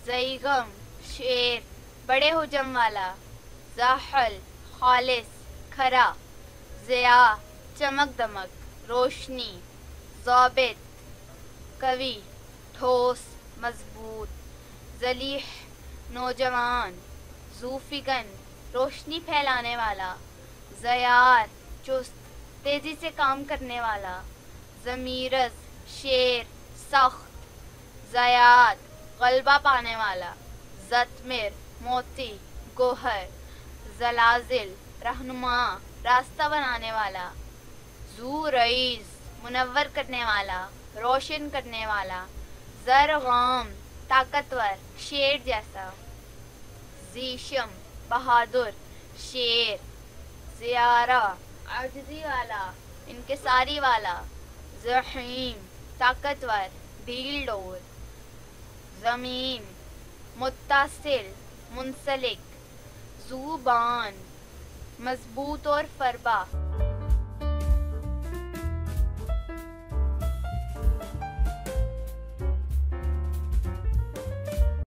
ज़ईगम शेर बड़े हुजम वाला, ज़ाहल खालिस खरा, ज़िया चमक दमक रोशनी, ज़ाबित कवि ठोस मजबूत, ज़लीह नौजवान, ज़ूफ़िगन रोशनी फैलाने वाला, ज़यार चुस्त तेजी से काम करने वाला, ज़मीरस शेर सख्त, ज़याद गलबा पाने वाला, ज़तमिर मोती गोहर, ज़लाज़िल रहनुमा रास्ता बनाने वाला, ज़ू रईस मुनव्वर करने वाला, रोशन करने वाला, ज़रग़ाम ताकतवर शेर जैसा, ज़ीशम बहादुर शेर, ज़ियारा आजिज़ी वाला इनकिसारी वाला, ज़हीम ताकतवर ढील डोल, ज़मीन मुत्तासिल मुंसलिक, ज़ुबान मजबूत और फरबा।